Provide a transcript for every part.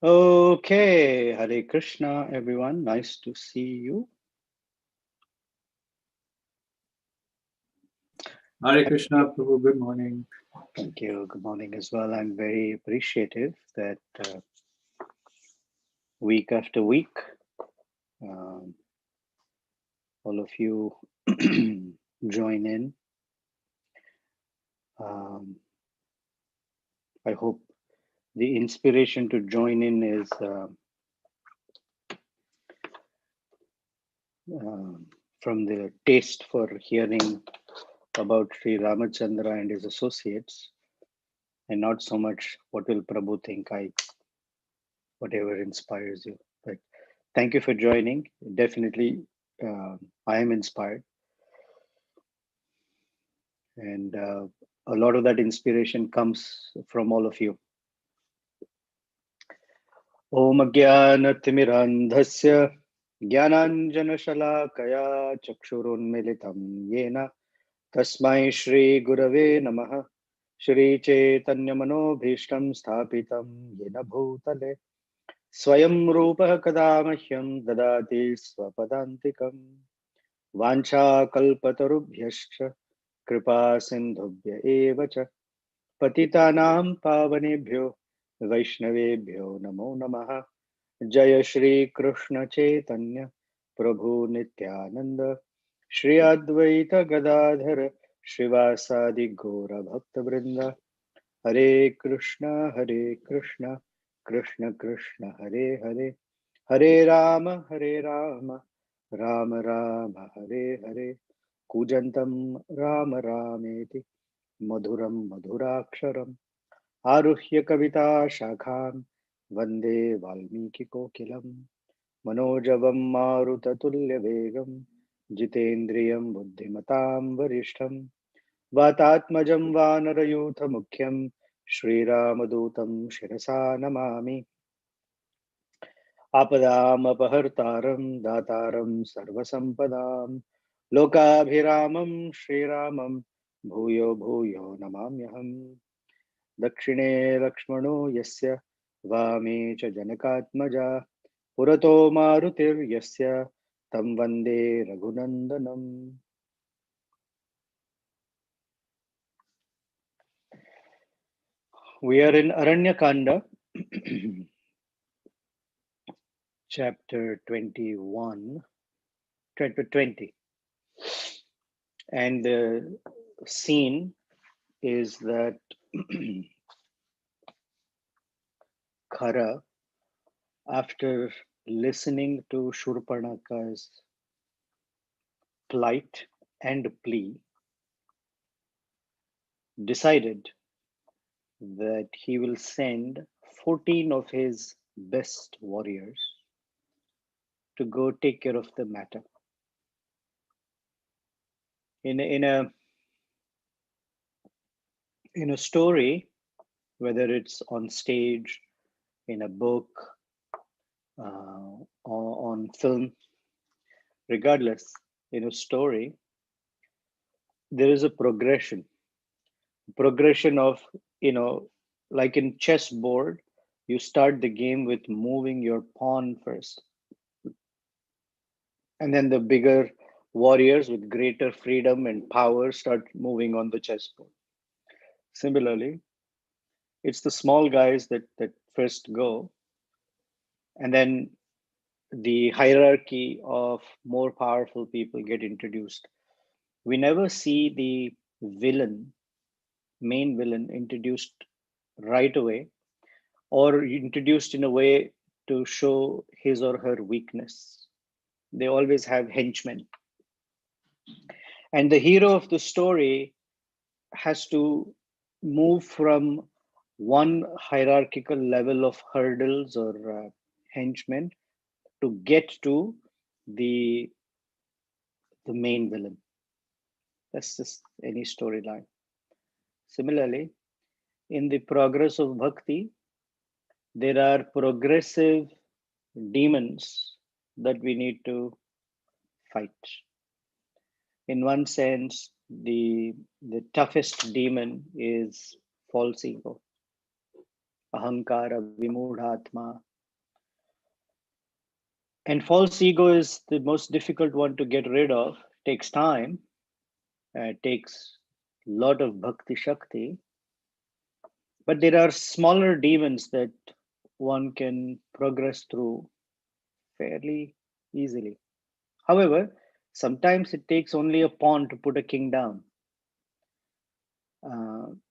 Okay, Hare Krishna, everyone. Nice to see you. Hare Krishna, Prabhu. Good morning. Thank you. Good morning as well. I'm very appreciative that week after week, um, all of you join in. Um, I hope the inspiration to join in is um from the taste for hearing about Sri Ramachandra and his associates, and not so much what will Prabhu think. Whatever inspires you. But thank you for joining. Definitely, I am inspired, and a lot of that inspiration comes from all of you. Om Jnanatimirandhasya Jnananjanashalakaya Chakshurunmilitam Yena Tasmai Shri Gurave Namaha Shri Chaitanya Manobhishtam Sthapitam Yena Bhutale Swayam Rupa Kada Mahyam Dadati Swapadantikam वाञ्छाकल्पतरुभ्यश्च कृपा सिन्धुभ्य एव च पतितानां पावनेभ्यो वैष्णवेभ्यो नमो नमः। जय श्री कृष्ण चैतन्य प्रभु नित्यानंद श्री अद्वैत गदाधर श्रीवासादि गौर भक्त वृंद। हरे कृष्ण कृष्ण कृष्ण हरे हरे, हरे राम राम राम हरे हरे। कूजन्तं राम रामेति मधुरं मधुराक्षरम् आरुह्य कविता शाखां वन्दे वाल्मीकिकोकिलं। मनोजवं मारुततुल्यवेगं जितेन्द्रियं बुद्धिमतां वरिष्ठं वातात्मजं वानरयूथमुख्यं श्रीरामदूतं शिरसा नमामि। आपदामपहर्तारं दातारं सर्वसम्पदां लोकाभिरामं श्रीरामं भूयो भूयो नमाम्यहम्। दक्षिणे लक्ष्मणो यस्य वामे च जनकात्मजा पुरतो मारुतिर्यस्य तं वन्दे रघुनन्दनम्। We are in Aranya Kanda, chapter 21, chapter 20. And the scene is that Khara, after listening to Shurpanaka's plight and plea, decided that he will send 14 of his best warriors to go take care of the matter. In a story, whether it's on stage, in a book, or on film, regardless, in a story, there is a progression of, like in chessboard, you start the game with moving your pawn first, and then the bigger warriors with greater freedom and power start moving on the chessboard. Similarly, it's the small guys that first go, and then the hierarchy of more powerful people get introduced. We never see the main villain, introduced right away, or introduced in a way to show his or her weakness. They always have henchmen. And the hero of the story has to move from one hierarchical level of hurdles or henchmen to get to the the main villain. That's just any storyline. Similarly, in the progress of bhakti, there are progressive demons that we need to fight. In one sense, the toughest demon is false ego, ahankara, vimudhatma. And false ego is the most difficult one to get rid of. Takes time, takes a lot of bhakti shakti, but there are smaller demons that one can progress through fairly easily. However, sometimes it takes only a pawn to put a king down.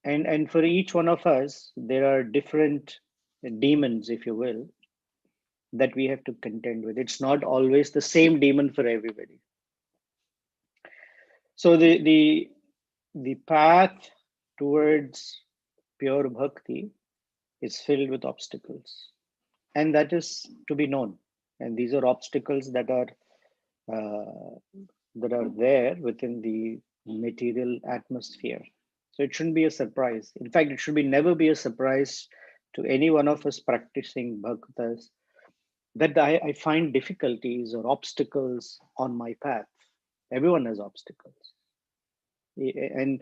And for each one of us, there are different demons, if you will, that we have to contend with. It's not always the same demon for everybody. So the path towards pure bhakti is filled with obstacles, and that is to be known. And these are obstacles uh, that are there within the material atmosphere. So it shouldn't be a surprise. In fact, it should be never be a surprise to any one of us practicing bhaktas that I find difficulties or obstacles on my path. Everyone has obstacles. And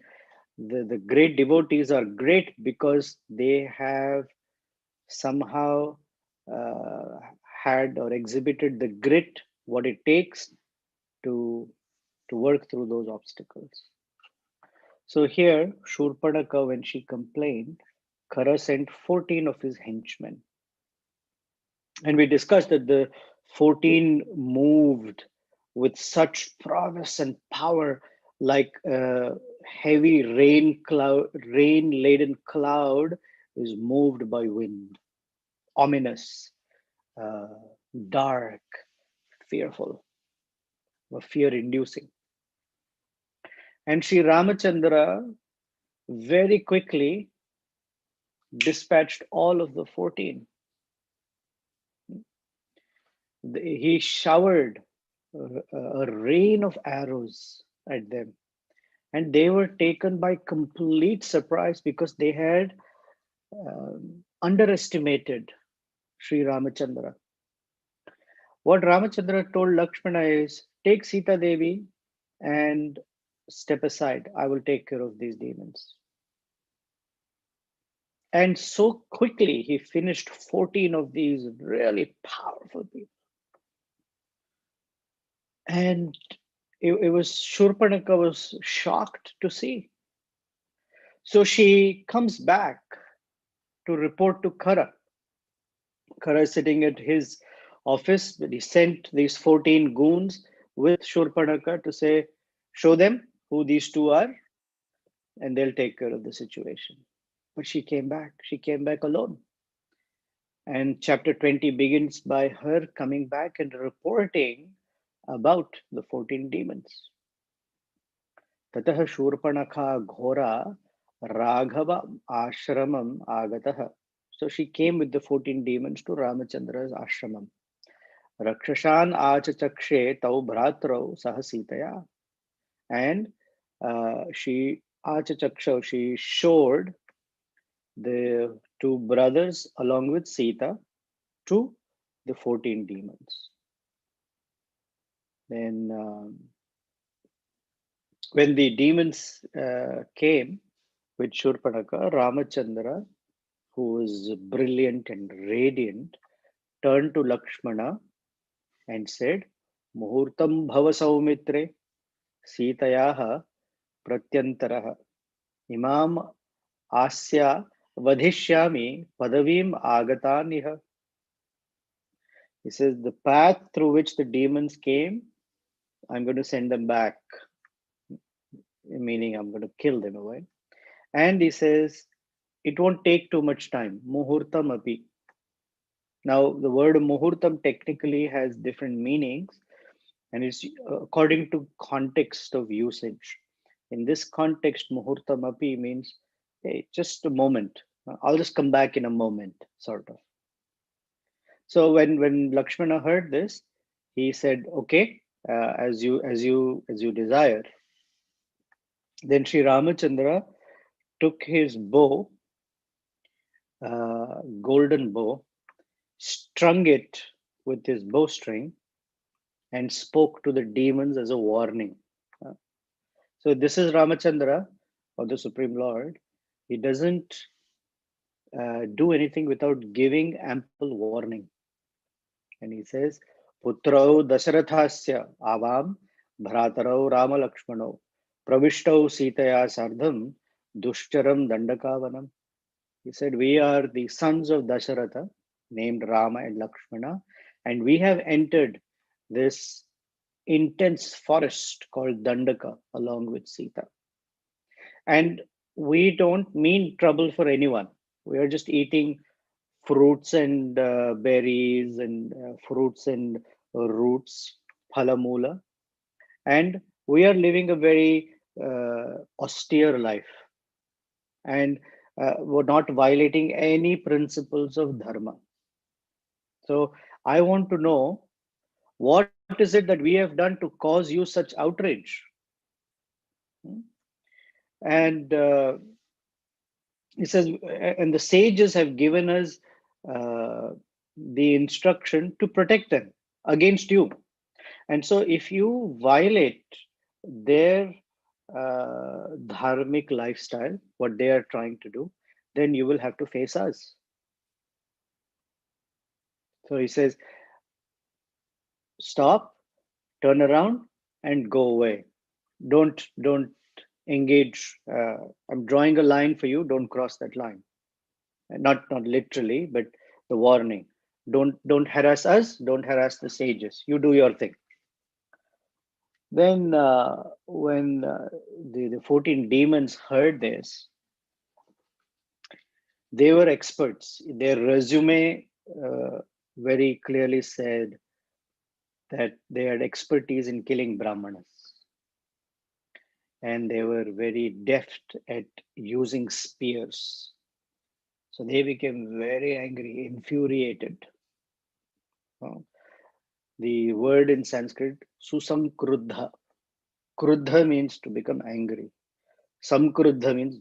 the great devotees are great because they have somehow uh, had or exhibited the grit, what it takes to work through those obstacles. So here, Shurpanaka, when she complained, Khara sent 14 of his henchmen. And we discussed that the 14 moved with such prowess and power, like a heavy rain laden cloud is moved by wind, ominous, uh, dark, fearful, or fear inducing. And Sri Ramachandra very quickly dispatched all of the 14. He showered a rain of arrows at them, and they were taken by complete surprise because they had underestimated Sri Ramachandra. What Ramachandra told Lakshmana is, take Sita Devi and step aside. I will take care of these demons. And so quickly he finished 14 of these really powerful people. And it was Shurpanaka was shocked to see. So she comes back to report to Khara. Khara is sitting at his office, but he sent these 14 goons with Shurpanaka to say, show them who these two are, and they'll take care of the situation. But she came back. She came back alone. And chapter 20 begins by her coming back and reporting about the 14 demons. Tatah Shurpanakha Ghora Raghava Ashramam Agatah. So she came with the 14 demons to Ramachandra's ashramam. Rakshashan Achachakshe Tau Bhratrau Sahasitaya. And she Achachaksha, she showed the two brothers along with Sita to the 14 demons. Then when the demons came with Shurpanaka, Ramachandra, who was brilliant and radiant, turned to Lakshmana and said, Muhurtam bhava saumitre sitayaha pratyantaraha imam asya vadhishyami padavim agataniha. He says, the path through which the demons came, I'm going to send them back, meaning I'm going to kill them away. And he says, it won't take too much time. Muhurtam api. Now, the word muhurtam technically has different meanings and it's according to context of usage. In this context, muhurtam api means, hey, just a moment. I'll just come back in a moment, sort of. So when Lakshmana heard this, he said, "Okay, as you desire." Then Sri Ramachandra took his bow, golden bow, strung it with his bowstring, and spoke to the demons as a warning. So this is Ramachandra, or the Supreme Lord. He doesn't do anything without giving ample warning. And he says, Putrau Dasarathasya Avam Bhratarau Rama Lakshmano Pravishtou Sitaya Sardham Dushcharam Dandakavanam. He said, we are the sons of Dasharatha, named Rama and Lakshmana, and we have entered this intense forest called Dandaka along with Sita. And we don't mean trouble for anyone. We are just eating fruits and berries and fruits and roots, phalamula, and we are living a very austere life, and we're not violating any principles of dharma. So I want to know, what is it that we have done to cause you such outrage? Hmm? And he says, and the sages have given us uh, the instruction to protect them against you. And so, if you violate their dharmic lifestyle, what they are trying to do, then you will have to face us. So he says, stop, turn around, and go away. Don't engage. I'm drawing a line for you. Don't cross that line. Not literally, but the warning. Don't harass us. Don't harass the sages. You do your thing. Then, when the 14 demons heard this, they were experts. Their resume very clearly said that they had expertise in killing Brahmanas, and they were very deft at using spears. So they became very angry, infuriated. Uh, the word in Sanskrit, susankruddha. Kruddha means to become angry. Samkruddha means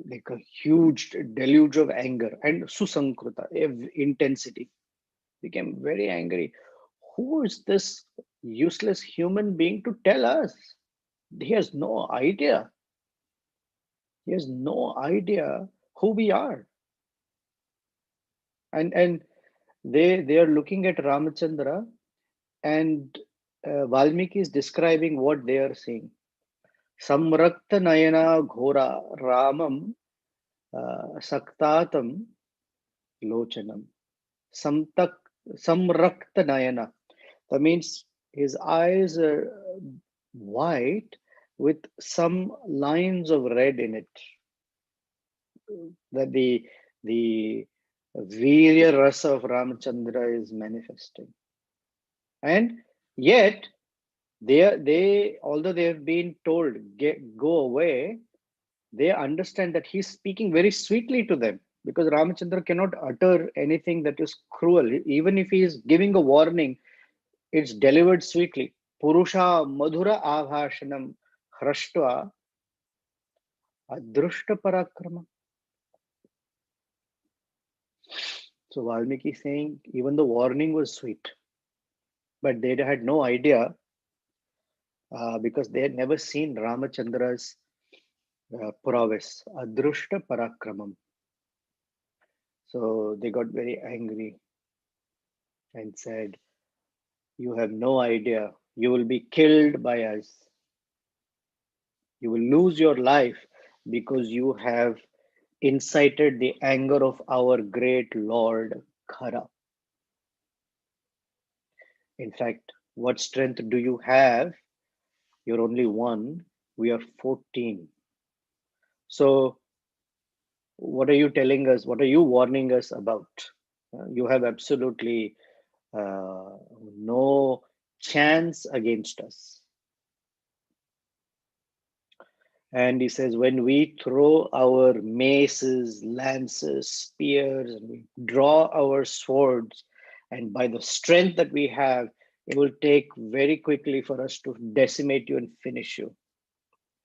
like a huge deluge of anger, and susankruta, intensity. Became very angry. Who is this useless human being to tell us? He has no idea. He has no idea who we are. And they are looking at Ramachandra, and Valmiki is describing what they are seeing. Samrakta Nayana Ghora Ramam Saktatam Lochanam. Samtak Samrakta Nayana. That means his eyes are white with some lines of red in it. That the Virya Rasa of Ramachandra is manifesting. And yet they although they have been told go away, they understand that he's speaking very sweetly to them, because Ramachandra cannot utter anything that is cruel. Even if he is giving a warning, it's delivered sweetly. Purusha Madhura Avhashanam Hrashtva Adrushta Parakrama. So Valmiki is saying even the warning was sweet, but they had no idea because they had never seen Ramachandra's prowess, Adrushta Parakramam. So they got very angry and said, you have no idea. You will be killed by us. You will lose your life because you have incited the anger of our great Lord Khara. In fact, what strength do you have? You're only one. We are 14. So, what are you telling us? What are you warning us about? You have absolutely no chance against us. And he says, when we throw our maces, lances, spears, and we draw our swords, and by the strength that we have, it will take very quickly for us to decimate you and finish you.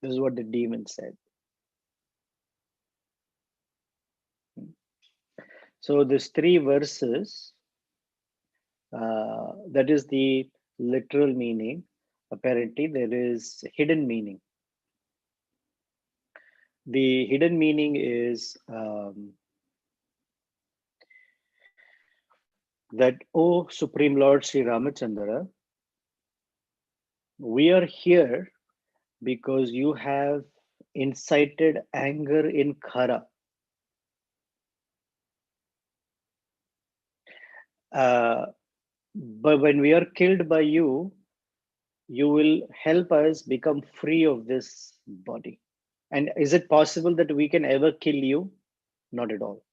This is what the demon said. So, these three verses, that is the literal meaning. Apparently, there is hidden meaning. The hidden meaning is that, O Supreme Lord Sri Ramachandra, we are here because you have incited anger in Khara. Uh, but when we are killed by you, you will help us become free of this body. And is it possible that we can ever kill you? Not at all.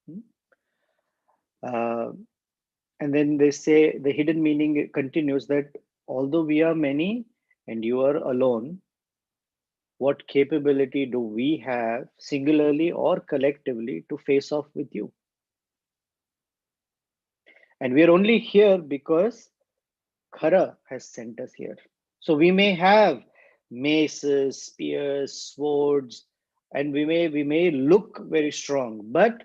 Hmm? Uh, and then they say the hidden meaning continues that although we are many and you are alone, what capability do we have singularly or collectively to face off with you? And we are only here because Khara has sent us here. So we may have maces, spears, swords, and we may look very strong, but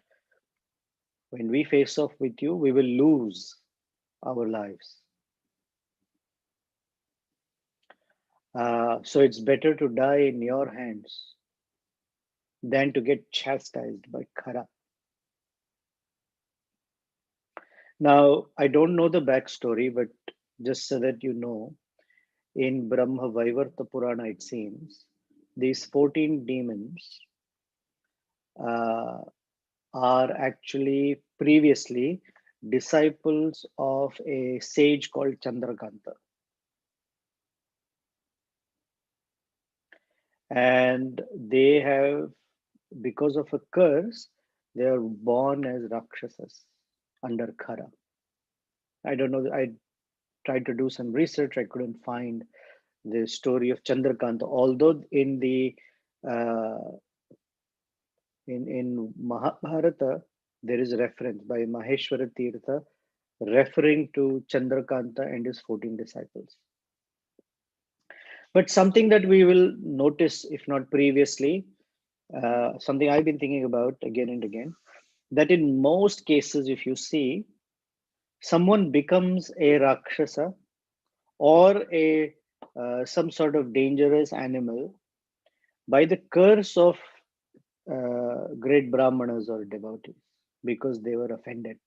when we face off with you, we will lose our lives. So it's better to die in your hands than to get chastised by Khara. Now, I don't know the backstory, but just so that you know, in Brahma Vaivarta Purana, it seems these 14 demons uh, are actually previously disciples of a sage called Chandrakanta. And they have, because of a curse, they are born as Rakshasas under Khara. I don't know, I tried to do some research, I couldn't find the story of Chandrakanta, although in the uh, in Mahabharata there is a reference by Maheshwara Tirtha referring to Chandrakanta and his 14 disciples. But something that we will notice, if not previously, something I've been thinking about again and again, that in most cases, if you see, someone becomes a Rakshasa or a some sort of dangerous animal by the curse of great Brahmanas or devotees because they were offended.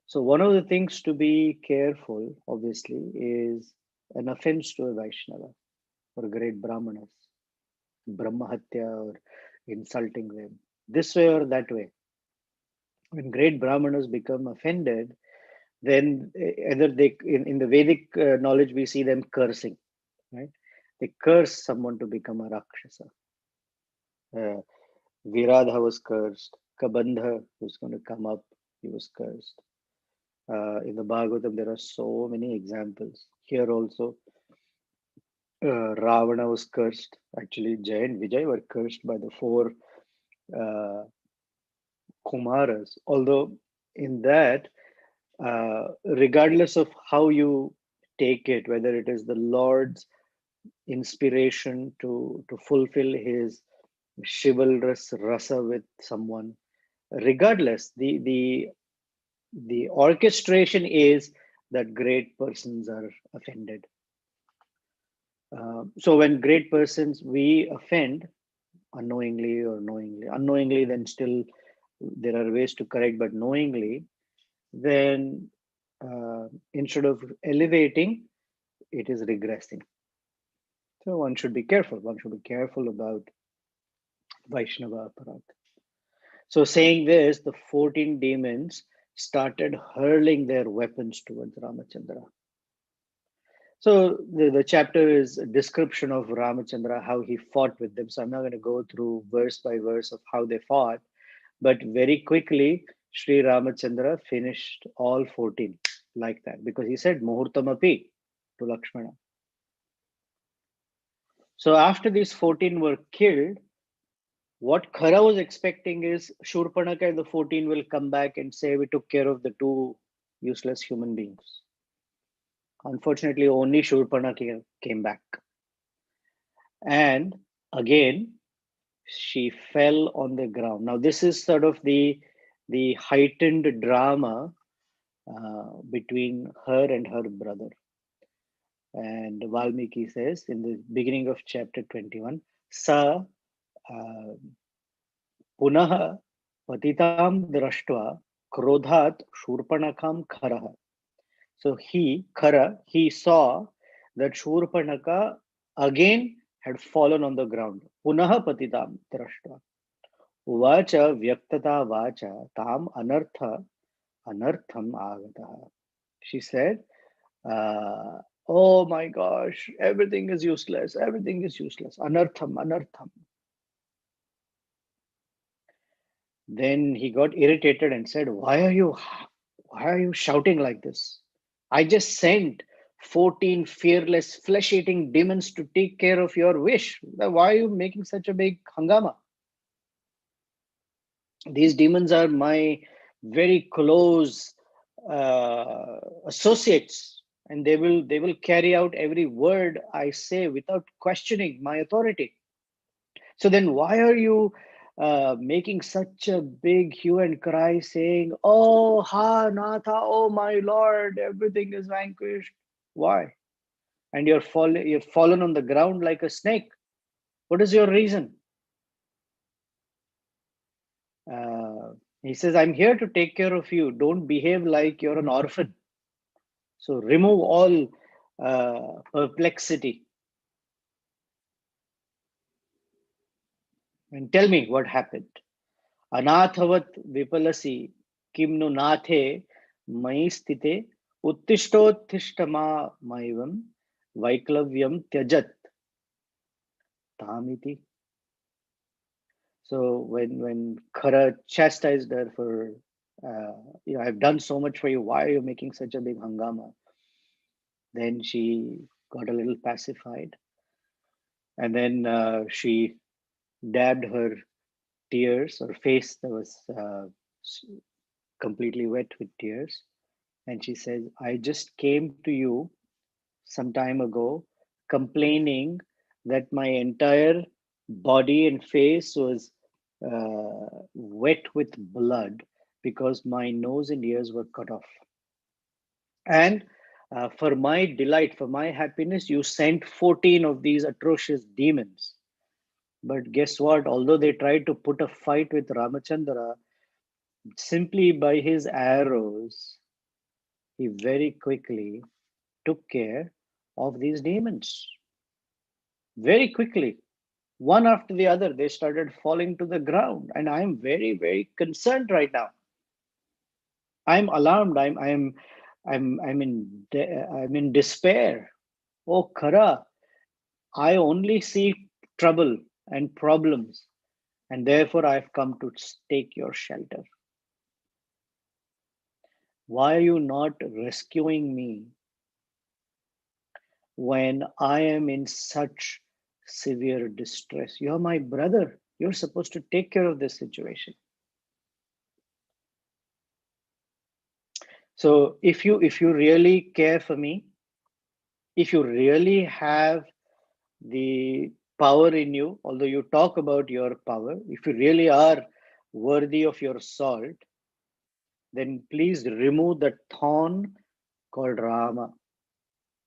So one of the things to be careful, obviously, is an offense to a Vaishnava or great Brahmanas, Brahmahatya or insulting them, this way or that way. When great Brahmanas become offended, then either they, in the Vedic knowledge, we see them cursing, right? They curse someone to become a Rakshasa. Uh, Viradha was cursed. Kabandha was going to come up, he was cursed. In the Bhagavatam, there are so many examples. Here also, Ravana was cursed. Actually, Jay and Vijay were cursed by the four uh, Kumaras. Although, in that, regardless of how you take it, whether it is the Lord's inspiration to fulfill his chivalrous rasa with someone, regardless, the orchestration is that great persons are offended. So when great persons we offend unknowingly or unknowingly, then still there are ways to correct, but knowingly, then instead of elevating, it is regressing. So one should be careful. One should be careful about Vaishnava Aparat. So saying this, the 14 demons started hurling their weapons towards Ramachandra. So the chapter is a description of Ramachandra, how he fought with them. So I'm not going to go through verse by verse of how they fought, but very quickly, Sri Ramachandra finished all 14 like that because he said Muhurtamapi to Lakshmana. So after these 14 were killed, what Khara was expecting is Shurpanaka and the 14 will come back and say, we took care of the two useless human beings. Unfortunately, only Shurpanaka came back. And again, she fell on the ground. Now, this is sort of the heightened drama between her and her brother. And Valmiki says in the beginning of chapter 21, Sa punaha Patitam drashtva krodhat Shurpanakam Kharaha. So he saw that Shurpanaka again had fallen on the ground. Punaha patitam drashtva. Uvacha vyaktata vacha tam anartham agataha. She said, oh my gosh, everything is useless. Everything is useless. Anartham. Then he got irritated and said, why are you shouting like this? I just sent 14 fearless flesh-eating demons to take care of your wish. Why are you making such a big hangama? These demons are my very close associates, and they will carry out every word I say without questioning my authority. So then why are you making such a big hue and cry saying, oh, ha, Natha, oh my Lord, everything is vanquished? Why? And you've fallen on the ground like a snake. What is your reason? Uh, he says, I'm here to take care of you. Don't behave like you're an orphan. So remove all perplexity and tell me what happened. अनाथवत विपलसी किम्नु नाथे मयि स्थिते उत्तिष्ठोत्तिष्ठ मैवं वैक्लव्यम त्यजत तामिति. So when Khara chastised her for, I've done so much for you. Why are you making such a big hangama? Then she got a little pacified, and then she dabbed her tears, her face that was completely wet with tears. And she says, I just came to you some time ago complaining that my entire body and face was wet with blood because my nose and ears were cut off. And for my delight, for my happiness, you sent 14 of these atrocious demons. But guess what? Although they tried to put a fight with Ramachandra, simply by his arrows, he very quickly took care of these demons. Very quickly, one after the other, they started falling to the ground. And I'm very, very concerned right now. I'm alarmed. I'm in despair. Oh, Khara, I only see trouble and problems, and therefore I've come to take your shelter. Why are you not rescuing me when I am in such severe distress? You're my brother. You're supposed to take care of this situation. So if you really care for me, if you really have the power in you, although you talk about your power, if you really are worthy of your salt, then please remove the thorn called Rama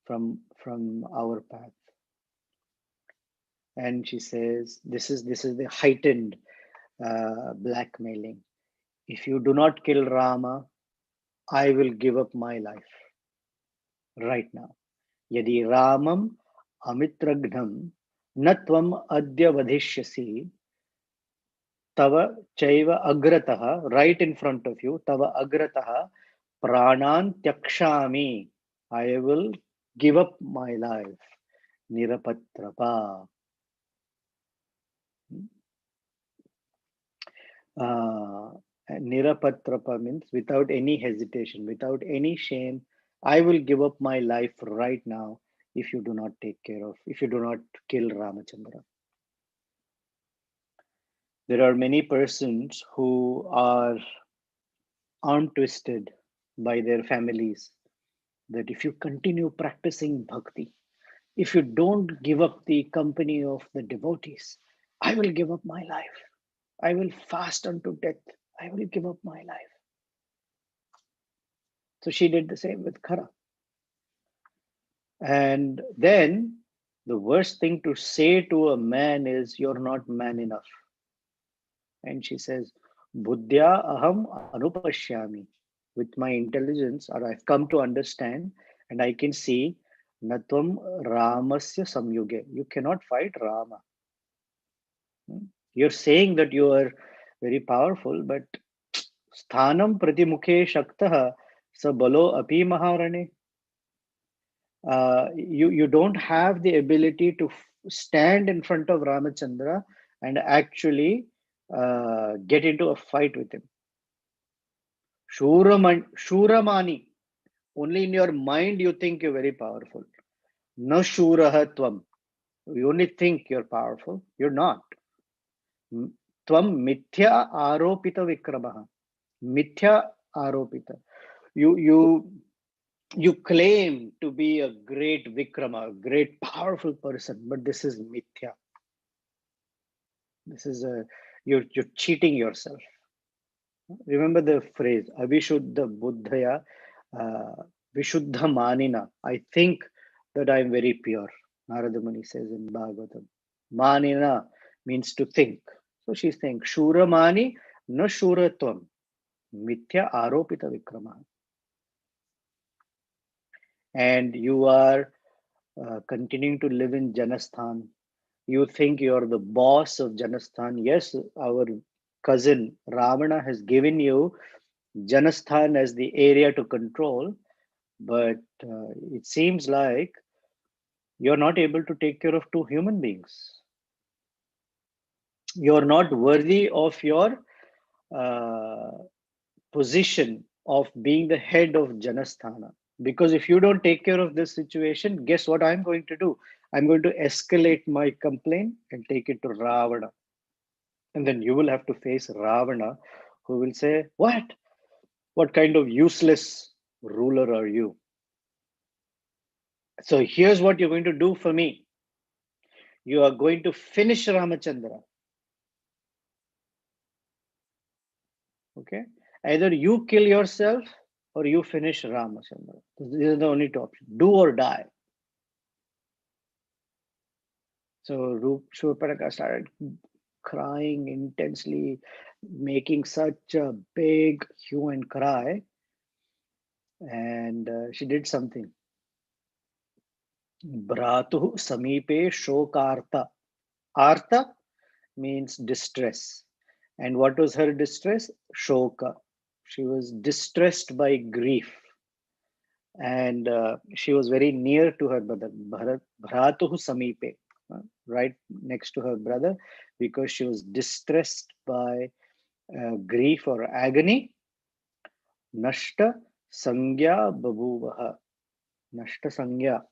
from our path. And she says, this is the heightened blackmailing. If you do not kill Rama, I will give up my life right now. Yadi Ramam Amitragnam Natvam Adya Vadhishyasi Tava Chaiva Agrataha, right in front of you, Tava Agrataha Pranan Tyakshami. I will give up my life. Nirapatrapa. Nirapatrapa means without any hesitation, without any shame, I will give up my life right now if you do not if you do not kill Ramachandra. There are many persons who are arm twisted by their families that if you continue practicing bhakti, if you don't give up the company of the devotees, I will give up my life. I will fast unto death. I will give up my life. So she did the same with Khara. And then the worst thing to say to a man is, you're not man enough. And she says, Buddhya aham anupashyami. With my intelligence, or I've come to understand, and I can see natvam ramasya samyuge. You cannot fight Rama. You're saying that you are very powerful, but sthanam pratimukhe shaktah sa balo api maharane. You don't have the ability to stand in front of Ramachandra and actually get into a fight with him. Shuramani. Only in your mind you think you're very powerful. Na shuraha tvam. You only think you're powerful. You're not. Tvam mithya aropita vikramaha. Mithya aropita. You claim to be a great Vikrama, a great powerful person, but this is mithya. This is you're cheating yourself. Remember the phrase Avishuddha Buddhaya Vishuddha Manina. I think that I'm very pure. Narada Muni says in Bhagavatam. Manina means to think. So she's saying Shura Mani na Shuratvam. Mithya Aropita Vikrama. And you are continuing to live in Janasthan. You think you're the boss of Janasthan. Yes, our cousin Ravana has given you Janasthan as the area to control, but it seems like you're not able to take care of two human beings. You're not worthy of your uh, position of being the head of Janasthana. Because if you don't take care of this situation, guess what I'm going to do? I'm going to escalate my complaint and take it to Ravana. And then you will have to face Ravana, who will say, What? What kind of useless ruler are you? So here's what you're going to do for me. You are going to finish Ramachandra. Okay? Either you kill yourself or you finish Ramachandra. These are the only two options. Do or die. So Shurparaka started crying intensely, making such a big hue and cry. And she did something. Bratuh samipe shokarta. Artha means distress. And what was her distress? Shoka. She was distressed by grief. And she was very near to her brother, Bharatuh Samipe, right next to her brother, because she was distressed by grief or agony. Nashta Sangya Babuvaha. Nashta Sangya.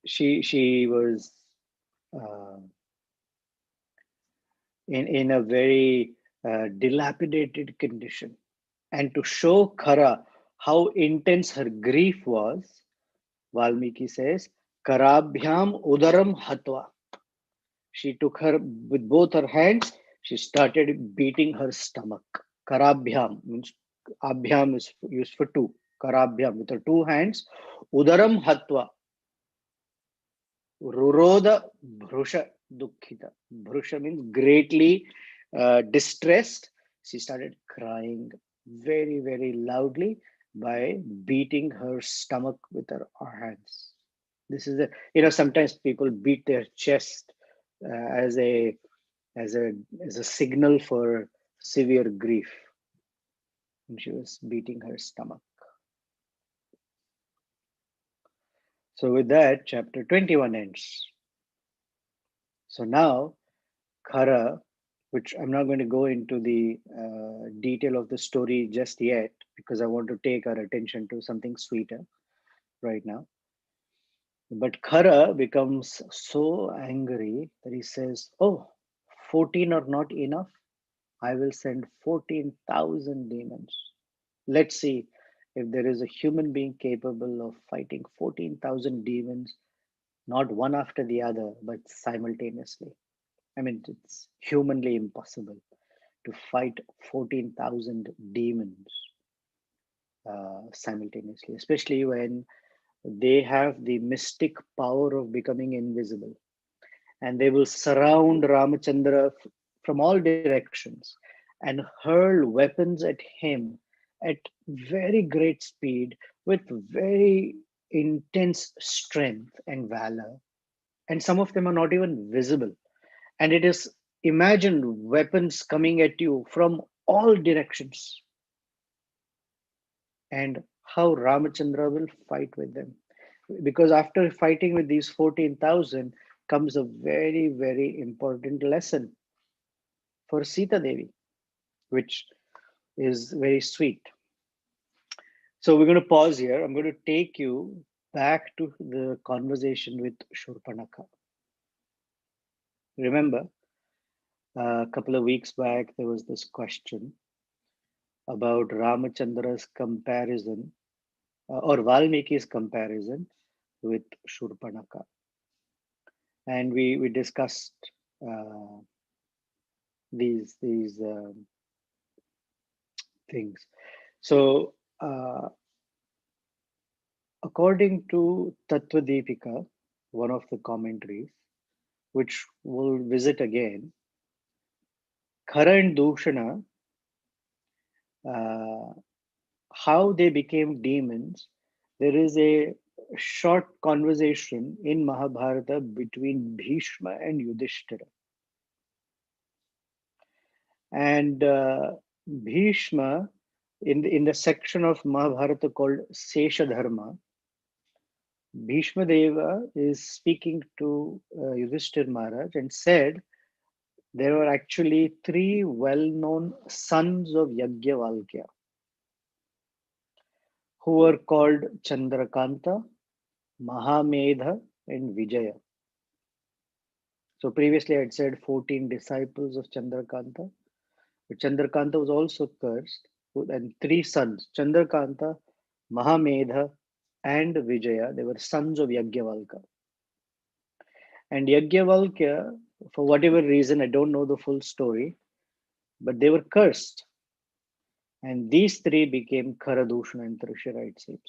She was in a very dilapidated condition. And to show Khara how intense her grief was, Valmiki says, Karabhyam Udaram Hatva. She took her with both her hands, she started beating her stomach. Karabhyam means Abhyam is used for two. Karabhyam with her two hands. Udaram Hatva. Ruroda Bhrusha Dukkhita. Bhrusha means greatly distressed. She started crying very, very loudly by beating her stomach with her hands. This is sometimes people beat their chest as a as a as a signal for severe grief. And she was beating her stomach. So with that, chapter 21 ends. So now Khara, which I'm not going to go into the detail of the story just yet, because I want to take our attention to something sweeter right now. But Khara becomes so angry that he says, Oh, 14 are not enough. I will send 14,000 demons. Let's see if there is a human being capable of fighting 14,000 demons, not one after the other, but simultaneously. I mean, it's humanly impossible to fight 14,000 demons simultaneously, especially when they have the mystic power of becoming invisible. and they will surround Ramachandra from all directions and hurl weapons at him at very great speed with very intense strength and valor. And some of them are not even visible. And it is imagined weapons coming at you from all directions, and how Ramachandra will fight with them. Because after fighting with these 14,000 comes a very, very important lesson for Sita Devi, which is very sweet. So we're going to pause here. I'm going to take you back to the conversation with Shurpanakha. Remember, a couple of weeks back, there was this question about Ramachandra's comparison or Valmiki's comparison with Shurpanakha. And we discussed uh, these things. So, according to Tattva-Deepika, one of the commentaries, which we'll visit again, Khara and Dushana, uh, how they became demons, there is a short conversation in Mahabharata between Bhishma and Yudhishthira. And Bhishma, in the section of Mahabharata called Sesha Dharma, Bhishma Deva is speaking to Yudhishthir Maharaj and said there were actually three well-known sons of Yajnavalkya who were called Chandrakanta, Mahamedha, and Vijaya. So previously I had said 14 disciples of Chandrakanta, but Chandrakanta was also cursed, and three sons, Chandrakanta, Mahamedha, and Vijaya, they were sons of Yajnavalkya. And Yajnavalkya, for whatever reason, I don't know the full story, but they were cursed. And these three became Khara-Dushan and Trishira, it seems.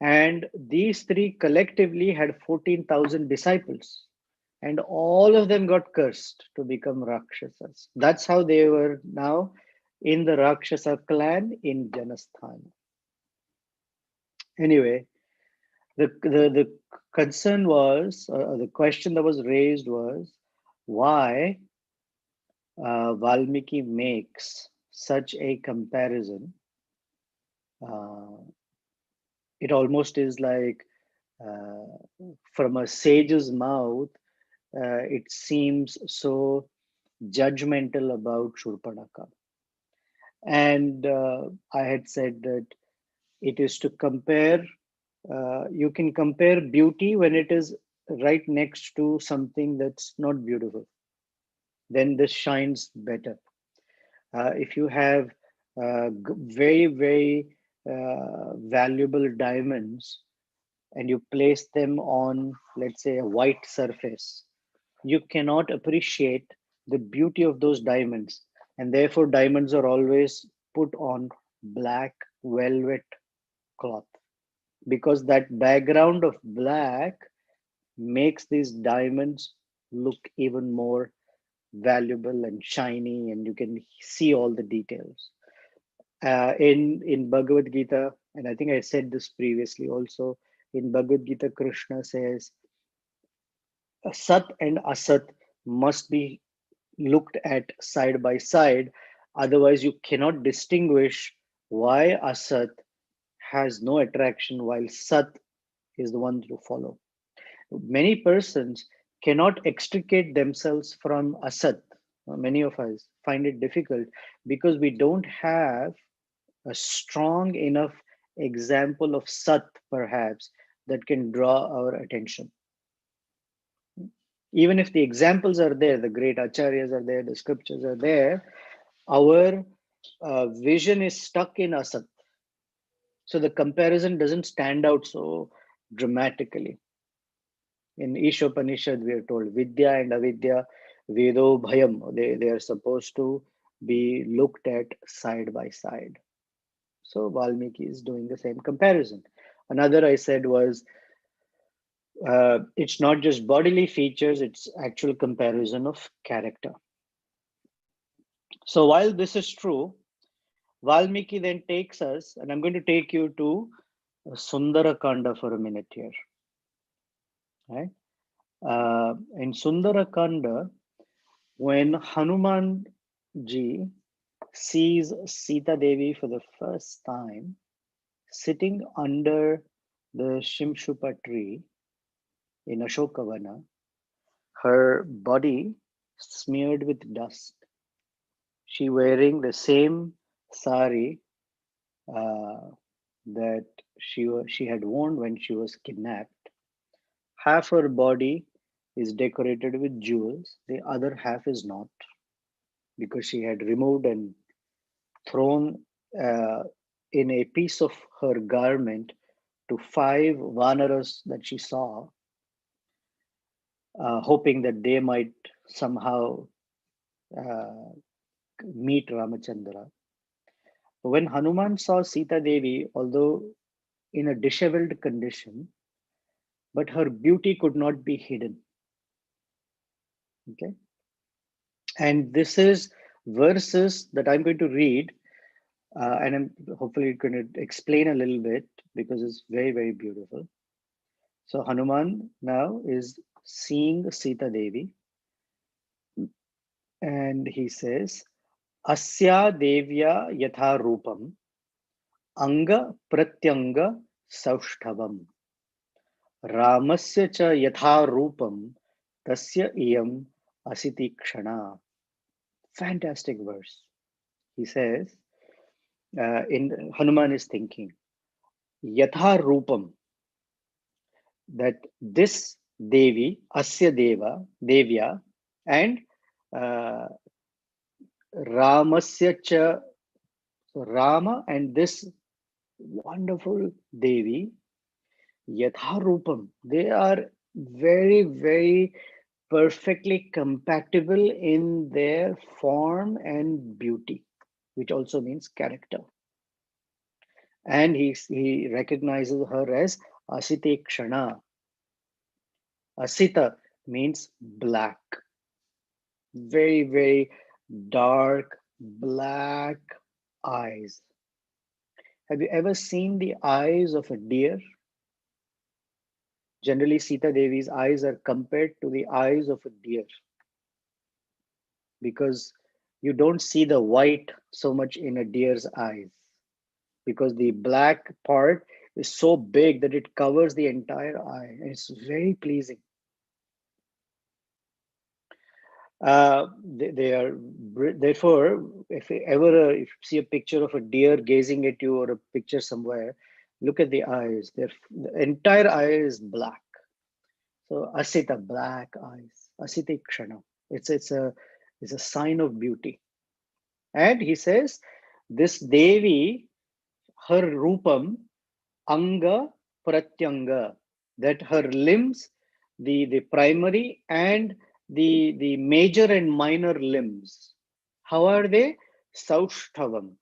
And these three collectively had 14,000 disciples. And all of them got cursed to become Rakshasas. That's how they were now in the Rakshasa clan in Janasthana. Anyway, the concern was, the question that was raised was, why Valmiki makes such a comparison. It almost is like uh, from a sage's mouth, it seems so judgmental about Shurpanakha. And I had said that it is to compare, you can compare beauty when it is right next to something that's not beautiful. Then this shines better. If you have very, very valuable diamonds and you place them on, let's say, a white surface, you cannot appreciate the beauty of those diamonds. And therefore, diamonds are always put on black velvet cloth because that background of black makes these diamonds look even more valuable and shiny, and you can see all the details. In Bhagavad Gita, and I think I said this previously also, in Bhagavad Gita, Krishna says, Sat and Asat must be looked at side by side. Otherwise, you cannot distinguish why Asat has no attraction while Sat is the one to follow. Many persons cannot extricate themselves from Asat. Many of us find it difficult because we don't have a strong enough example of Sat, perhaps, that can draw our attention. Even if the examples are there, the great acharyas are there, the scriptures are there, our vision is stuck in Asat. So the comparison doesn't stand out so dramatically. In Ishopanishad, we are told Vidya and Avidya, Vedo Bhayam, they are supposed to be looked at side by side. So Valmiki is doing the same comparison. Another I said was it's not just bodily features, it's actual comparison of character. So while this is true, Valmiki then takes us, and I'm going to take you to Sundara Kanda for a minute here. Right? In Sundara Kanda, when Hanuman ji sees Sita Devi for the first time sitting under the Shimshupa tree in Ashokavana, her body smeared with dust. She wearing the same sari that she had worn when she was kidnapped. Half her body is decorated with jewels, the other half is not, because she had removed and thrown in a piece of her garment to 5 vanaras that she saw, hoping that they might somehow uh, meet Ramachandra. When Hanuman saw Sita Devi, although in a disheveled condition, but her beauty could not be hidden. Okay. And this is verses that I'm going to read, and I'm hopefully going to explain a little bit because it's very, very beautiful. So Hanuman now is seeing Sita Devi, and he says, Asya Devya Yatha Rupam Anga Pratyanga Saushthavam Ramasya cha Yatha Rupam Tasya Iyam Asiti Kshana. Fantastic verse. He says, in Hanuman is thinking, Yatha Rupam, that this Devi, Asya Deva, Devya, and uh, Ramasya cha, so Rama and this wonderful Devi, Yatha Rupam, they are very, very perfectly compatible in their form and beauty, which also means character. And he recognizes her as Asite Kshana. Asita means black, very, very dark black eyes. Have you ever seen the eyes of a deer? Generally, Sita Devi's eyes are compared to the eyes of a deer because you don't see the white so much in a deer's eyes, because the black part is so big that it covers the entire eye, and it's very pleasing. They are therefore, if you ever if you see a picture of a deer gazing at you or a picture somewhere, look at the eyes. The entire eye is black. So Asita, black eyes. Asita Kshana. It's a sign of beauty. And he says, this Devi, her rupam, anga pratyanga, that her limbs, the primary and the major and minor limbs, how are they? Saushthavam,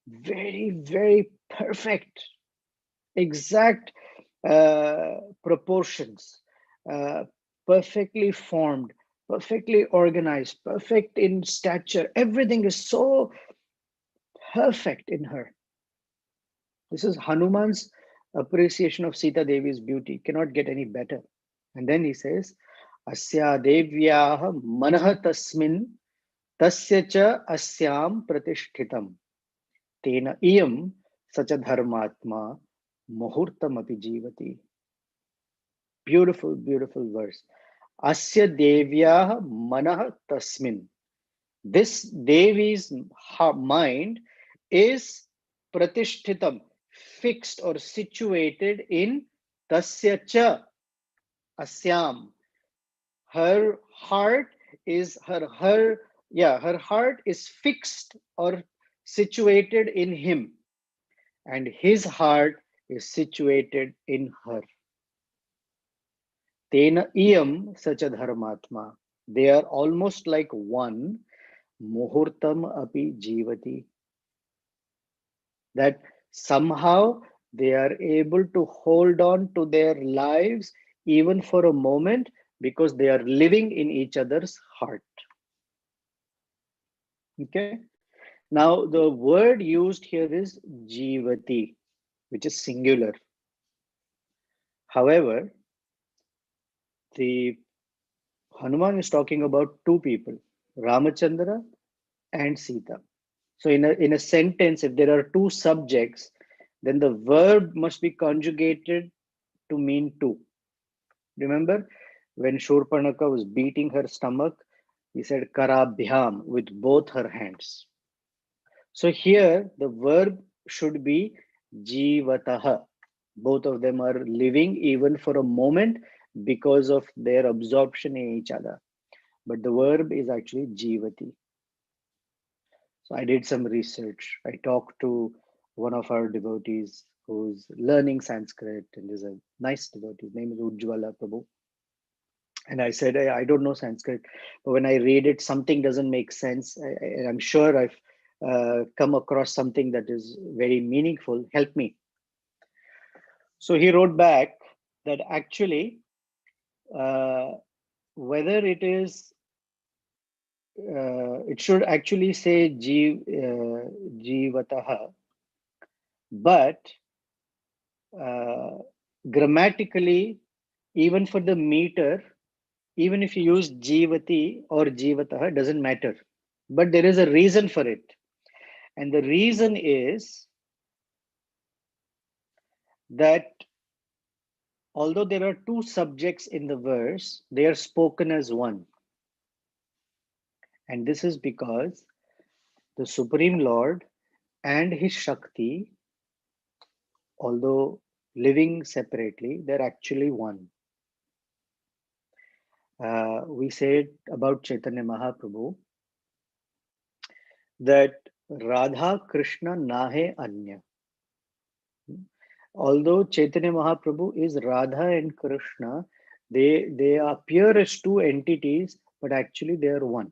very, very perfect, exact proportions, uh, perfectly formed, perfectly organized, perfect in stature. Everything is so perfect in her. This is Hanuman's appreciation of Sita Devi's beauty. Cannot get any better. And then he says, Asya Devyaha Manah Tasmin Tasya cha Asyam Pratishtitam Tena Iyam Sacha Dharmatma Muhurtam Api Jivati. Beautiful, beautiful verse. Asya Devyaha Manah Tasmin. This Devi's mind is pratishtitam, fixed or situated in tasya cha, asyam. Her heart is her heart is fixed or situated in him, and his heart is situated in her. Tena iyam sacha dharmatma. They are almost like one. Muhurtam api jivati. That somehow they are able to hold on to their lives even for a moment, because they are living in each other's heart. Okay. Now, the word used here is Jivati, which is singular. However, the Hanuman is talking about two people, Ramachandra and Sita. So in a sentence, if there are two subjects, then the verb must be conjugated to mean two. Remember when Shurpanaka was beating her stomach, he said Karabhyam, with both her hands. So here the verb should be Jivataha. Both of them are living even for a moment because of their absorption in each other. But the verb is actually Jivati. So I did some research. I talked to one of our devotees who's learning Sanskrit, and is a nice devotee. His name is Ujjwala Prabhu. And I said, I don't know Sanskrit, but when I read it, something doesn't make sense. I'm sure I've come across something that is very meaningful. Help me. So he wrote back that actually, uh, whether it is, it should actually say Jivataha, but grammatically, even for the meter, even if you use Jivati or Jivataha, doesn't matter. But there is a reason for it. And the reason is that although there are two subjects in the verse, they are spoken as one. And this is because the Supreme Lord and his Shakti, although living separately, they're actually one. We said about Chaitanya Mahaprabhu that Radha Krishna Nahe Anya. Although Chaitanya Mahaprabhu is Radha and Krishna, they appear as two entities, but actually they are one.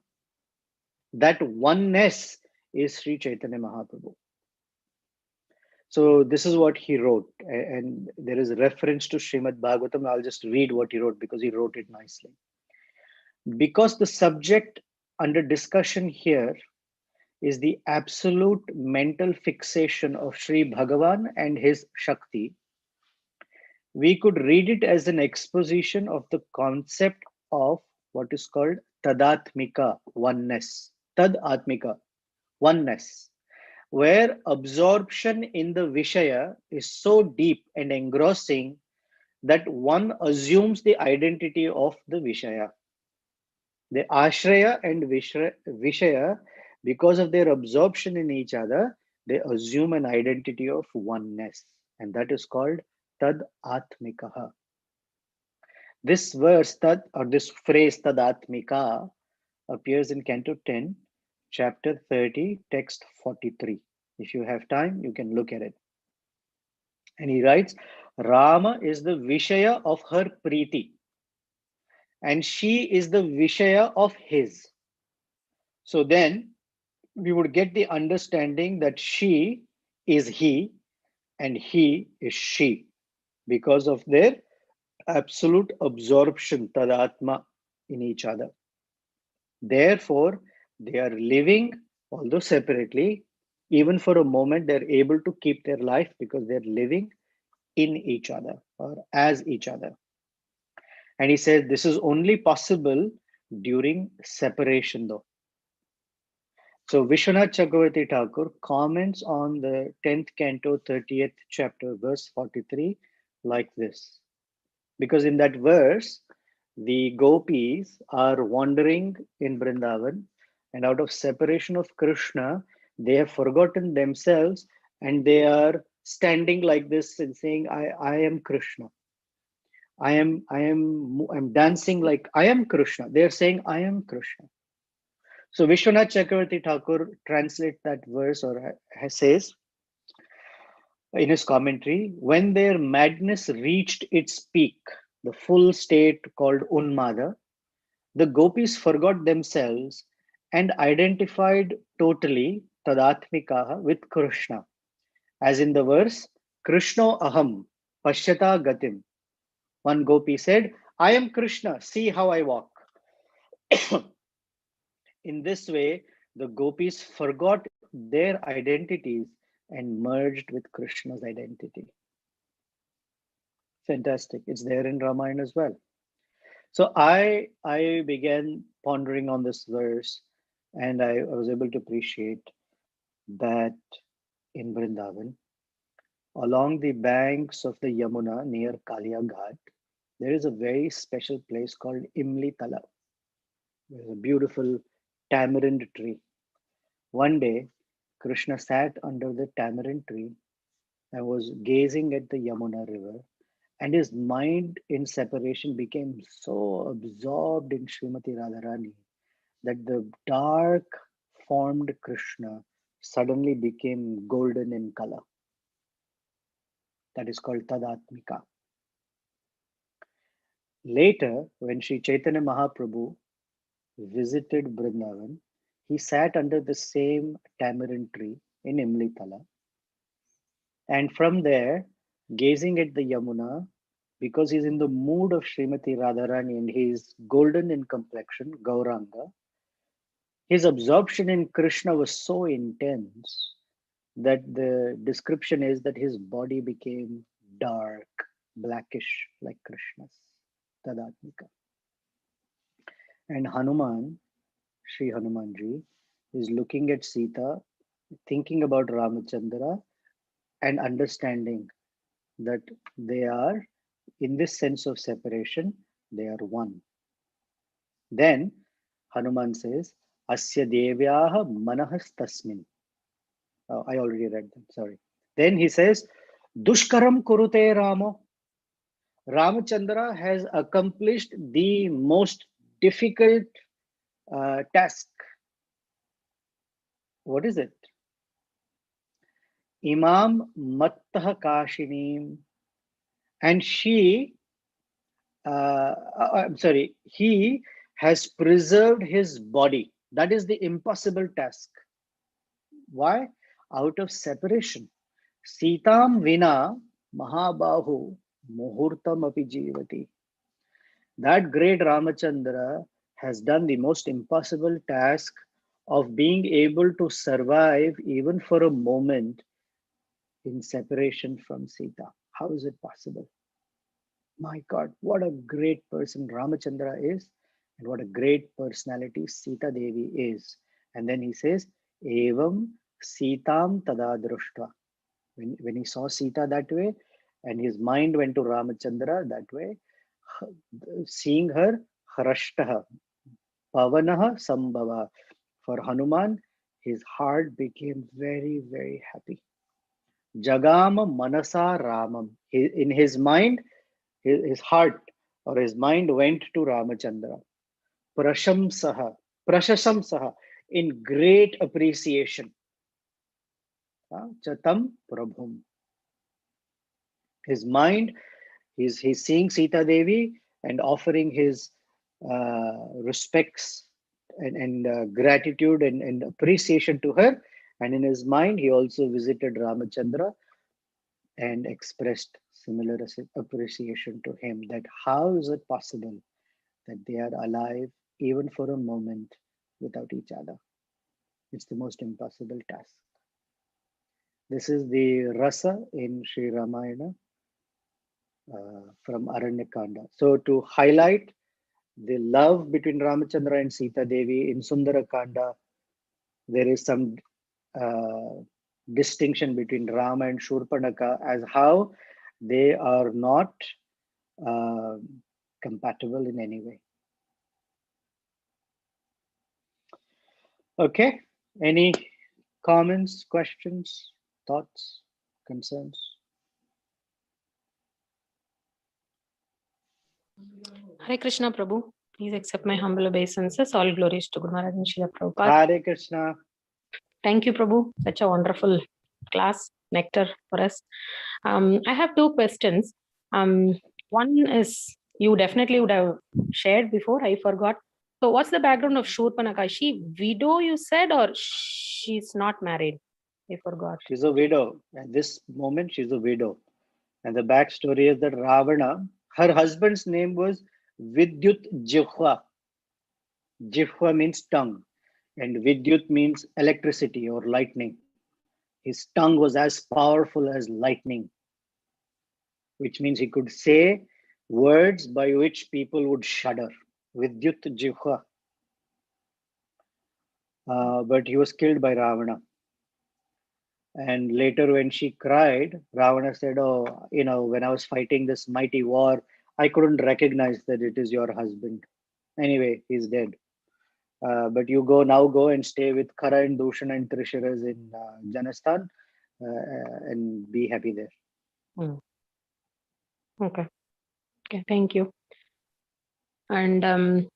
That oneness is Sri Chaitanya Mahaprabhu. So this is what he wrote, and there is a reference to Srimad Bhagavatam. I'll just read what he wrote because he wrote it nicely. Because the subject under discussion here is the absolute mental fixation of Sri Bhagavan and his Shakti, we could read it as an exposition of the concept of what is called Tadatmika, oneness. Tadatmika, oneness, where absorption in the Vishaya is so deep and engrossing that one assumes the identity of the Vishaya. The Ashraya and Vishaya, because of their absorption in each other, they assume an identity of oneness, and that is called Tad Atmikaha. This verse, Tad, or this phrase Tad Atmika, appears in Canto 10, chapter 30, text 43. If you have time, you can look at it. And he writes, Rama is the Vishaya of her Preeti, and she is the Vishaya of his. So then we would get the understanding that she is he and he is she because of their absolute absorption, tadatma, in each other. Therefore, they are living, although separately, even for a moment, they're able to keep their life because they're living in each other or as each other. And he says this is only possible during separation, though. So Vishwanath Chakravarti Thakur comments on the 10th canto, 30th chapter, verse 43, like this. Because in that verse, the gopis are wandering in Vrindavan, and out of separation of Krishna, they have forgotten themselves and they are standing like this and saying, I am Krishna. I'm dancing like I am Krishna. They are saying, I am Krishna. So Vishwanath Chakravarti Thakur translates that verse or says in his commentary, when their madness reached its peak, the full state called Unmada, the gopis forgot themselves and identified totally Tadatmikaha with Krishna. As in the verse, Krishno aham pashyata gatim. One gopi said, I am Krishna, see how I walk. In this way, the gopis forgot their identities and merged with Krishna's identity. Fantastic. It's there in Ramayana as well. So I began pondering on this verse, and I was able to appreciate that in Vrindavan, along the banks of the Yamuna near Kalia Ghat, there is a very special place called Imli Tala. There's a beautiful tamarind tree. One day, Krishna sat under the tamarind tree and was gazing at the Yamuna river, and his mind in separation became so absorbed in Srimati Radharani that the dark formed Krishna suddenly became golden in color. That is called Tadatmika. Later, when Sri Chaitanya Mahaprabhu visited Vrindavan, he sat under the same tamarind tree in Imlitala. And from there, gazing at the Yamuna, because he's in the mood of Srimati Radharani and he's golden in complexion, Gauranga, his absorption in Krishna was so intense that the description is that his body became dark, blackish like Krishna's, Tadatmika. And Hanuman, Sri Hanumanji, is looking at Sita, thinking about Ramachandra, and understanding that they are, in this sense of separation, they are one. Then Hanuman says, Asya Devyaha Manahas Tasmin. I already read them, sorry. Then he says, Dushkaram Kurute Ramo. Ramachandra has accomplished the most difficult task. What is it? Imam Mattah Kashinim. And he has preserved his body. That is the impossible task. Why? Out of separation. Sitam Vina Mahabahu Muhurtam Api Jivati. That great Ramachandra has done the most impossible task of being able to survive even for a moment in separation from Sita. How is it possible? My God, what a great person Ramachandra is, and what a great personality Sita Devi is. And then he says, Evam Sitam Tada Drushta. When he saw Sita that way, and his mind went to Ramachandra that way, seeing her, Harashtaha, Pavanaha Sambhava. For Hanuman, his heart became very, very happy. Jagama Manasa Ramam. In his mind, his heart or his mind went to Ramachandra. Prashamsaha, Prashashamsaha, in great appreciation. Chatam Prabhum. His mind, he's seeing Sita Devi and offering his respects and gratitude and appreciation to her. And in his mind, he also visited Ramachandra and expressed similar appreciation to him, that how is it possible that they are alive even for a moment without each other? It's the most impossible task. This is the rasa in Sri Ramayana from Aranya Kanda. So to highlight the love between Ramachandra and Sita Devi in Sundara Kanda, there is some distinction between Rama and Shurpanaka as how they are not compatible in any way. Okay, any comments, questions, thoughts, concerns? Hare Krishna Prabhu. Please accept my humble obeisances. All glories to Guru Maharaj and Srila Prabhupada. Hare Krishna. Thank you, Prabhu. Such a wonderful class, nectar for us. I have two questions. One is, you definitely would have shared before, I forgot. So what's the background of Shurpanaka? Is she widow, you said, or she's not married? I forgot. She's a widow. At this moment, she's a widow. And the backstory is that Ravana Her husband's name was Vidyut-Jihva. Jihva means tongue, and Vidyut means electricity or lightning. His tongue was as powerful as lightning, which means he could say words by which people would shudder. Vidyut-Jihva. But he was killed by Ravana. And later, when she cried, Ravana said, "Oh, when I was fighting this mighty war, I couldn't recognize that it is your husband. Anyway, he's dead. But you go and stay with Khara and Dushan and Trisharas in Janasthan and be happy there." Okay. Okay, thank you. And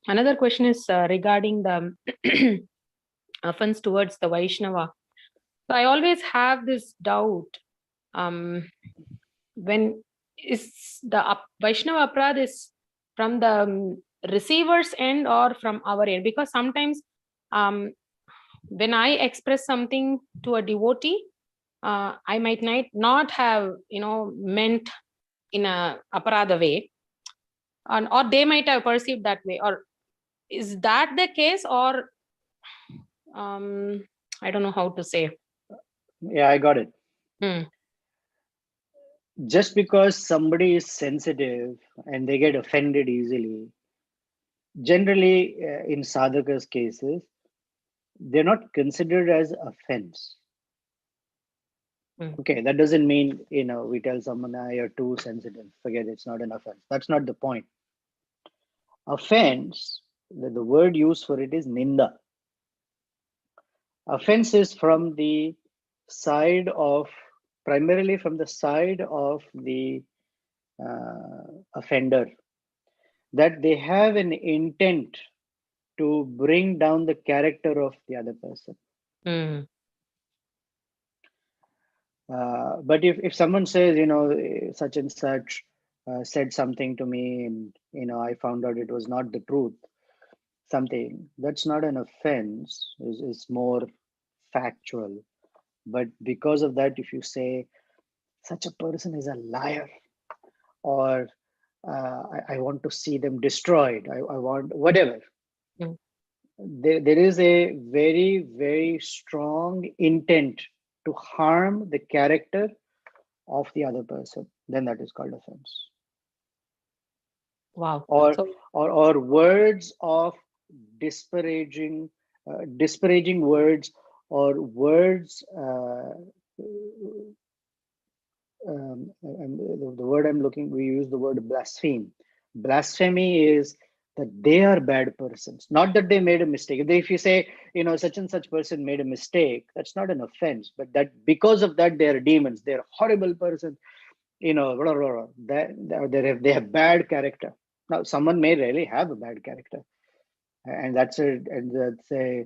another question is regarding the offense towards the Vaishnava. So I always have this doubt. When is the Vaishnava aparad is from the receiver's end or from our end? Because sometimes when I express something to a devotee, I might not have meant in a aparada way, or they might have perceived that way. Or is that the case? Or I don't know how to say. Yeah, I got it. Just because somebody is sensitive and they get offended easily, generally in sadhaka's cases, they're not considered as offense. Okay, that doesn't mean, we tell someone, you're too sensitive, forget it, it's not an offense. That's not the point. Offense, the word used for it is ninda. Offense is from the side of, primarily from the side of the offender, that they have an intent to bring down the character of the other person. But if someone says, such and such said something to me and, I found out it was not the truth, something, that's not an offense, is more factual. But because of that, if you say such a person is a liar, or I want to see them destroyed, I want whatever, there is a very, very strong intent to harm the character of the other person, then that is called offense. Wow. Or words of disparaging words, or words, the word I'm looking, we use the word blaspheme. Blasphemy is that they are bad persons, not that they made a mistake. If you say, such and such person made a mistake, that's not an offense, but that because of that, they are demons, they're horrible person, they have bad character. Now, someone may really have a bad character, and that's a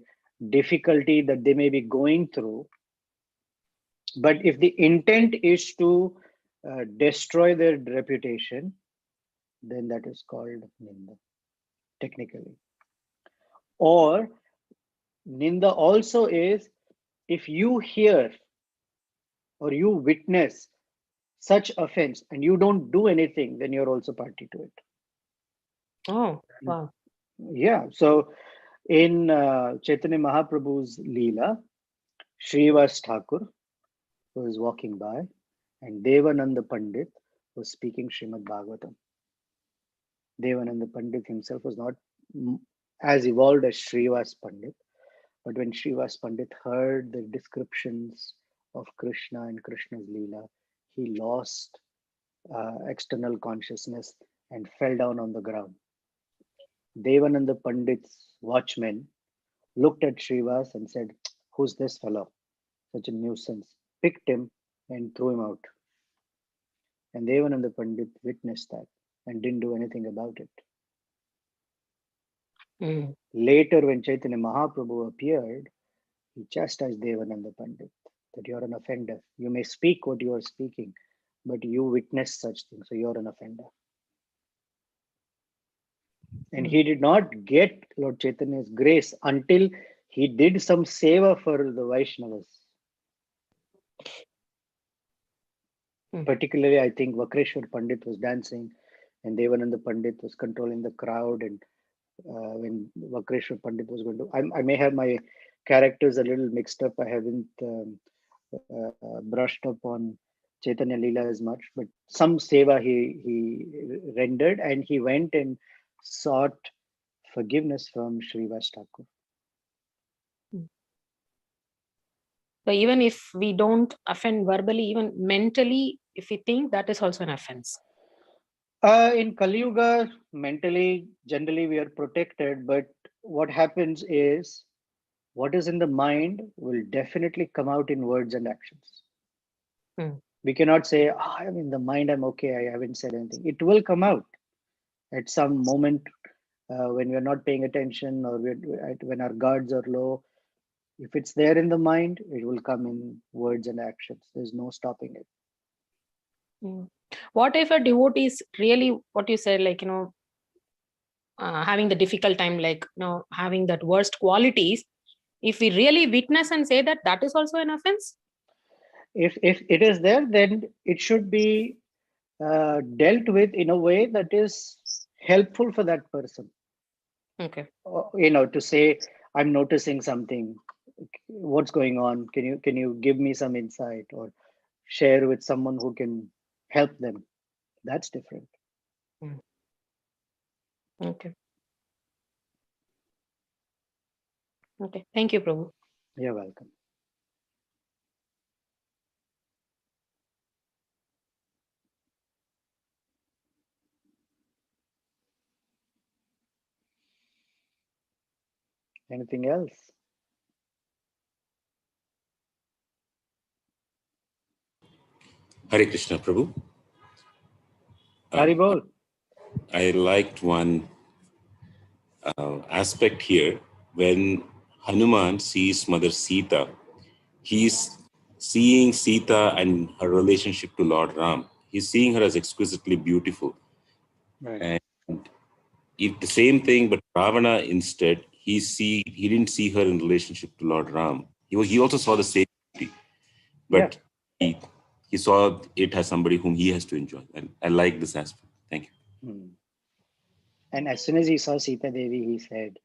difficulty that they may be going through. But if the intent is to destroy their reputation, then that is called ninda, technically. Or ninda also is if you hear or you witness such offense and you don't do anything, then you're also party to it. Oh, wow. Yeah. So in Chaitanya Mahaprabhu's Leela, Srivas Thakur was walking by and Devananda Pandit was speaking Srimad Bhagavatam. Devananda Pandit himself was not as evolved as Srivas Pandit, but when Srivas Pandit heard the descriptions of Krishna and Krishna's Leela, he lost external consciousness and fell down on the ground. Devananda Pandit's watchmen looked at Srivas and said, "Who's this fellow? Such a nuisance." Picked him and threw him out. And Devananda Pandit witnessed that and didn't do anything about it. Later, when Chaitanya Mahaprabhu appeared, he chastised Devananda Pandit that you're an offender. You may speak what you are speaking, but you witnessed such things, so you're an offender. And he did not get Lord Chaitanya's grace until he did some seva for the Vaishnavas. Particularly, I think Vakreshwar Pandit was dancing and Devananda Pandit was controlling the crowd, and when Vakreshwar Pandit was going to, I may have my characters a little mixed up. I haven't brushed up on Chaitanya Leela as much, but some seva he rendered, and he went and sought forgiveness from Srivas Thakur. So even if we don't offend verbally, even mentally, if we think, that is also an offense. In Kali Yuga, mentally, generally we are protected, but what happens is what is in the mind will definitely come out in words and actions. We cannot say, I'm in the mind, I'm okay, I haven't said anything. It will come out at some moment when we're not paying attention, or when our guards are low. If it's there in the mind, it will come in words and actions. There's no stopping it. What if a devotee is really, what you said, like, having the difficult time, like, having that worst qualities, if we really witness and say that, that is also an offense? If it is there, then it should be dealt with in a way that is helpful for that person. Okay. To say, I'm noticing something. What's going on? Can you give me some insight, or share with someone who can help them? That's different. Okay. Okay. Thank you, Prabhu. You're welcome. Anything else? Hare Krishna, Prabhu. Haribol. I liked one aspect here. When Hanuman sees Mother Sita, he's seeing Sita and her relationship to Lord Ram. He's seeing her as exquisitely beautiful. Right. And it's the same thing, but Ravana instead, he didn't see her in relationship to Lord Ram. He also saw the same beauty, but he saw it as somebody whom he has to enjoy. And I like this aspect. Thank you. And as soon as he saw Sita Devi, he said,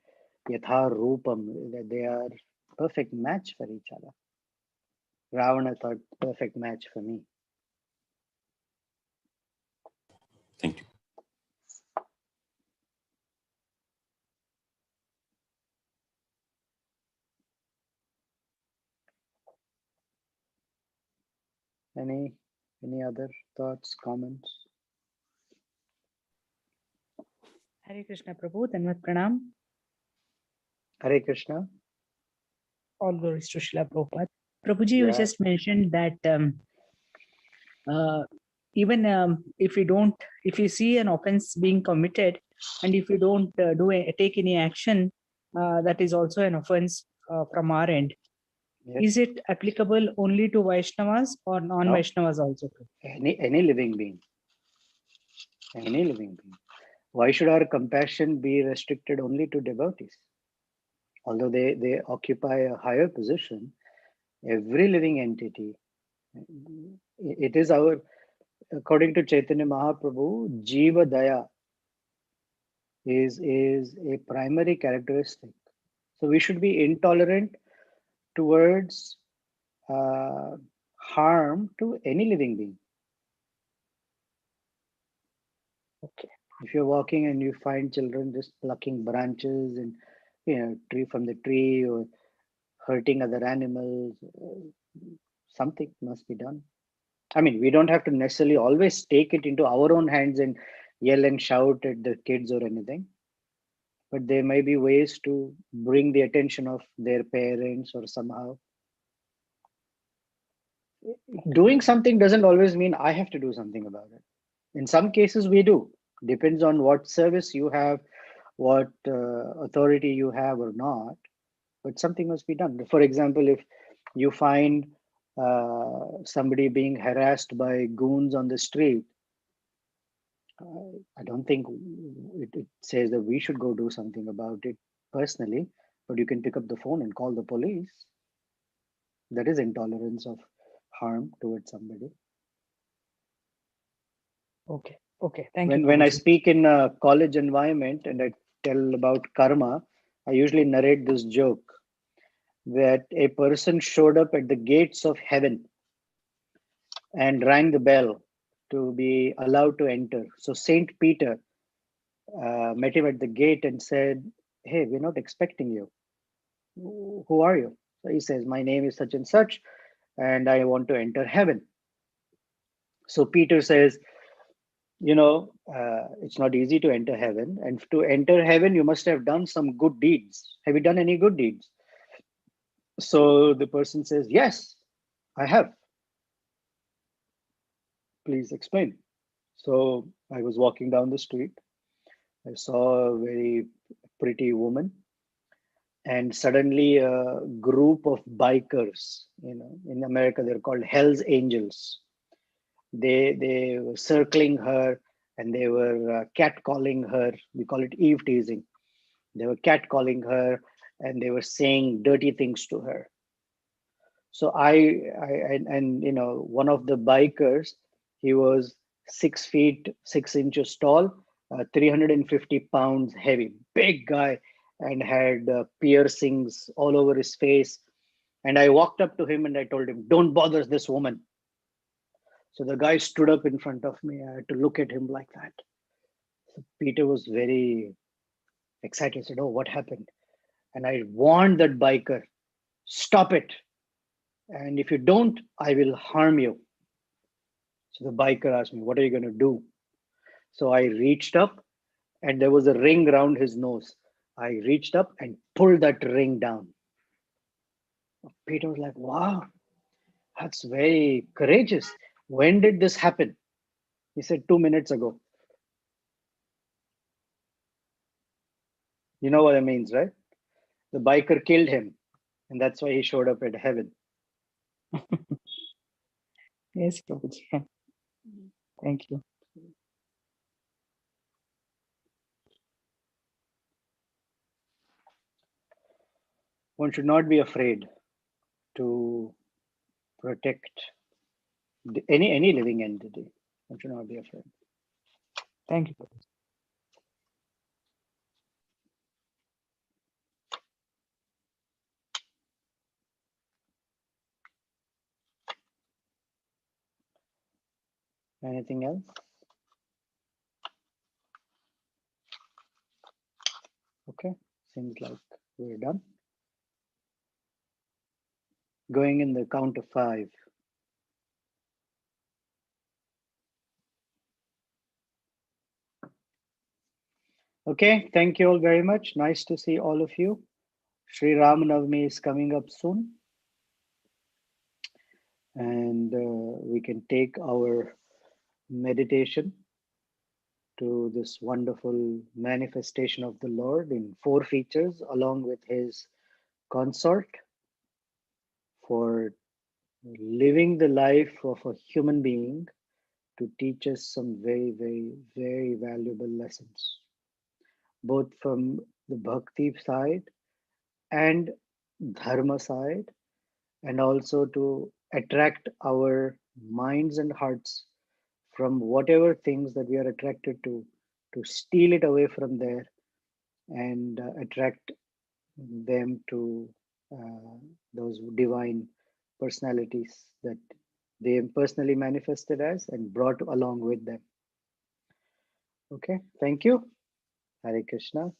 Yatha Rupam, that they are perfect match for each other. Ravana thought, perfect match for me. Thank you. Any other thoughts, comments? Hare Krishna, Prabhu. Tanvat Pranam. Hare Krishna. All glories to Srila Prabhupada. Prabhuji, you just mentioned that even if you see an offense being committed, and if you don't take any action, that is also an offense from our end. Yes. Is it applicable only to Vaishnavas or non-Vaishnavas also? Any living being. Any living being. Why should our compassion be restricted only to devotees? Although they occupy a higher position, every living entity, it is our, according to Chaitanya Mahaprabhu, Jiva Daya is a primary characteristic. So we should be intolerant towards harm to any living being. Okay. If you're walking and you find children just plucking branches and tree from the tree, or hurting other animals, something must be done. I mean, we don't have to necessarily always take it into our own hands and yell and shout at the kids or anything, but there may be ways to bring the attention of their parents or somehow. Doing something doesn't always mean I have to do something about it. In some cases we do. Depends on what service you have, what authority you have or not, but something must be done. For example, if you find somebody being harassed by goons on the street, I don't think it says that we should go do something about it personally, but you can pick up the phone and call the police. That is intolerance of harm towards somebody. Okay. Okay, thank you. When I Prabhuji. speak in a college environment and I tell about karma, I usually narrate this joke that a person showed up at the gates of heaven and rang the bell to be allowed to enter. So Saint Peter met him at the gate and said, "Hey, we're not expecting you. Who are you?" So he says, "My name is such and such, and I want to enter heaven." So Peter says, it's not easy to enter heaven. And to enter heaven, you must have done some good deeds. Have you done any good deeds? So the person says, "Yes, I have." "Please explain." So I was walking down the street. I saw a very pretty woman, and suddenly a group of bikers, in America, they're called Hell's Angels. They were circling her, and they were catcalling her. We call it eve teasing. They were catcalling her, and they were saying dirty things to her. So one of the bikers, he was 6 feet 6 inches tall, 350 pounds heavy, big guy, and had piercings all over his face. And I walked up to him and I told him, "Don't bother this woman." So the guy stood up in front of me. I had to look at him like that. So Peter was very excited. He said, "Oh, what happened?" And I warned that biker, "Stop it. And if you don't, I will harm you." So the biker asked me, "What are you going to do?" So I reached up, and there was a ring around his nose. I reached up and pulled that ring down. Peter was like, "Wow, that's very courageous. When did this happen?" He said, 2 minutes ago. You know what it means, right? The biker killed him, and that's why he showed up at heaven. Yes, Prabhuji. Thank you. One should not be afraid to protect any living entity. One should not be afraid. Thank you, Prabhuji. Anything else? Okay, seems like we're done. Going in the count of 5. Okay, thank you all very much. Nice to see all of you. Sri Ram Navami is coming up soon. And we can take our meditation to this wonderful manifestation of the Lord in 4 features, along with his consort, for living the life of a human being to teach us some very, very, very valuable lessons, both from the bhakti side and dharma side, and also to attract our minds and hearts from whatever things that we are attracted to steal it away from there and attract them to those divine personalities that they personally manifested as and brought along with them. Okay, thank you. Hare Krishna.